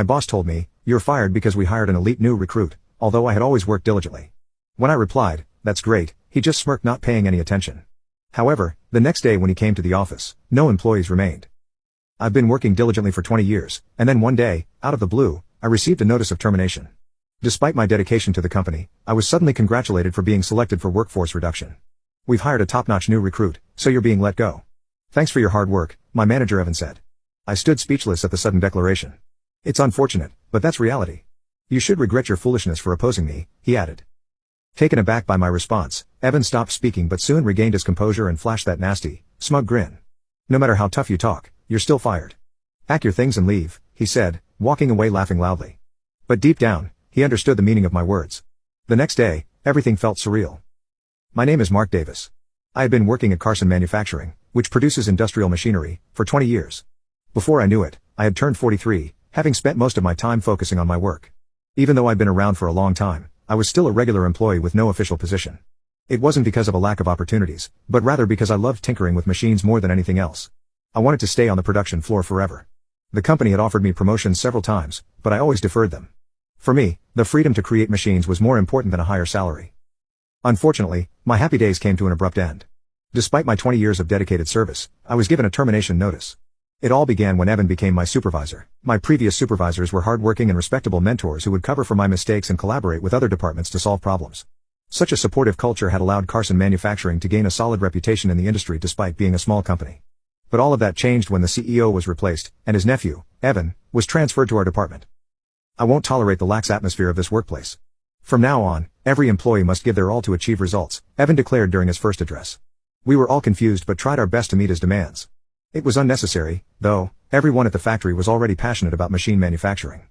My boss told me, "You're fired because we hired an elite new recruit," although I had always worked diligently. When I replied, "That's great," he just smirked, not paying any attention. However, the next day when he came to the office, no employees remained. I've been working diligently for 20 years, and then one day, out of the blue, I received a notice of termination. Despite my dedication to the company, I was suddenly congratulated for being selected for workforce reduction. "We've hired a top-notch new recruit, so you're being let go. Thanks for your hard work," my manager Evan said. I stood speechless at the sudden declaration. "It's unfortunate, but that's reality. You should regret your foolishness for opposing me," he added. Taken aback by my response, Evan stopped speaking but soon regained his composure and flashed that nasty, smug grin. "No matter how tough you talk, you're still fired. Pack your things and leave," he said, walking away laughing loudly. But deep down, he understood the meaning of my words. The next day, everything felt surreal. My name is Mark Davis. I had been working at Carson Manufacturing, which produces industrial machinery, for 20 years. Before I knew it, I had turned 43, having spent most of my time focusing on my work. Even though I'd been around for a long time, I was still a regular employee with no official position. It wasn't because of a lack of opportunities, but rather because I loved tinkering with machines more than anything else. I wanted to stay on the production floor forever. The company had offered me promotions several times, but I always deferred them. For me, the freedom to create machines was more important than a higher salary. Unfortunately, my happy days came to an abrupt end. Despite my 20 years of dedicated service, I was given a termination notice. It all began when Evan became my supervisor. My previous supervisors were hardworking and respectable mentors who would cover for my mistakes and collaborate with other departments to solve problems. Such a supportive culture had allowed Carson Manufacturing to gain a solid reputation in the industry despite being a small company. But all of that changed when the CEO was replaced, and his nephew, Evan, was transferred to our department. "I won't tolerate the lax atmosphere of this workplace. From now on, every employee must give their all to achieve results," Evan declared during his first address. We were all confused but tried our best to meet his demands. It was unnecessary, though. Everyone at the factory was already passionate about machine manufacturing.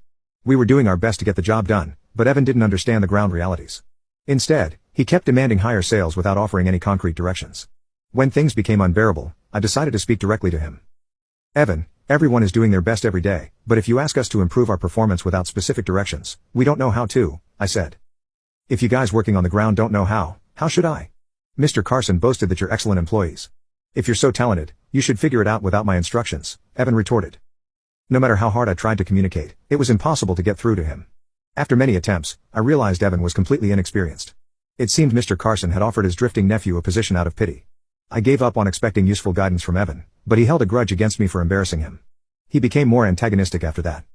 We were doing our best to get the job done, but Evan didn't understand the ground realities. Instead, he kept demanding higher sales without offering any concrete directions. When things became unbearable, I decided to speak directly to him. "Evan, everyone is doing their best every day, but if you ask us to improve our performance without specific directions, we don't know how to," I said. "If you guys working on the ground don't know how should I? Mr. Carson boasted that you're excellent employees. If you're so talented, you should figure it out without my instructions," Evan retorted. No matter how hard I tried to communicate, it was impossible to get through to him. After many attempts, I realized Evan was completely inexperienced. It seemed Mr. Carson had offered his drifting nephew a position out of pity. I gave up on expecting useful guidance from Evan, but he held a grudge against me for embarrassing him. He became more antagonistic after that.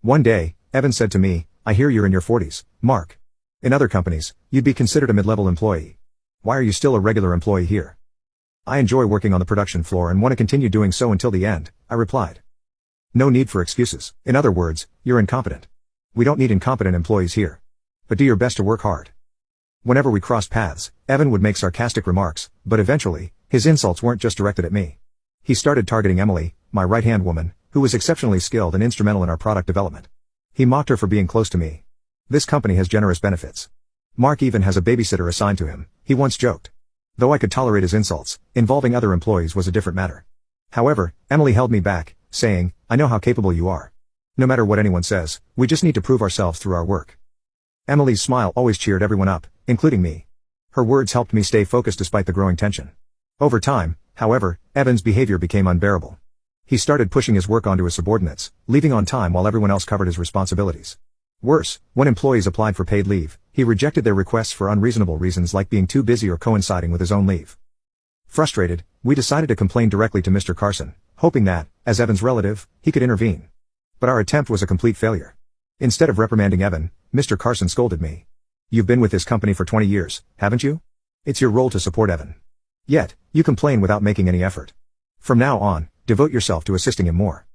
One day, Evan said to me, "I hear you're in your 40s, Mark. In other companies, you'd be considered a mid-level employee. Why are you still a regular employee here?" "I enjoy working on the production floor and want to continue doing so until the end," I replied. "No need for excuses. In other words, you're incompetent. We don't need incompetent employees here. But do your best to work hard." Whenever we crossed paths, Evan would make sarcastic remarks, but eventually, his insults weren't just directed at me. He started targeting Emily, my right-hand woman, who was exceptionally skilled and instrumental in our product development. He mocked her for being close to me. "This company has generous benefits. Mark even has a babysitter assigned to him," he once joked. Though I could tolerate his insults, involving other employees was a different matter. However, Emily held me back, saying, "I know how capable you are. No matter what anyone says, we just need to prove ourselves through our work." Emily's smile always cheered everyone up, including me. Her words helped me stay focused despite the growing tension. Over time, however, Evan's behavior became unbearable. He started pushing his work onto his subordinates, leaving on time while everyone else covered his responsibilities. Worse, when employees applied for paid leave, he rejected their requests for unreasonable reasons like being too busy or coinciding with his own leave. Frustrated, we decided to complain directly to Mr. Carson, hoping that, as Evan's relative, he could intervene. But our attempt was a complete failure. Instead of reprimanding Evan, Mr. Carson scolded me. "You've been with this company for 20 years, haven't you? It's your role to support Evan. Yet, you complain without making any effort. From now on, devote yourself to assisting him more."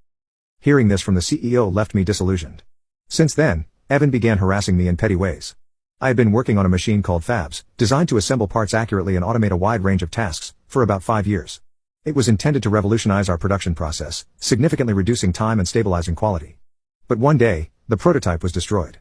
Hearing this from the CEO left me disillusioned. Since then, Evan began harassing me in petty ways. I had been working on a machine called Fabs, designed to assemble parts accurately and automate a wide range of tasks, for about 5 years. It was intended to revolutionize our production process, significantly reducing time and stabilizing quality. But one day, the prototype was destroyed.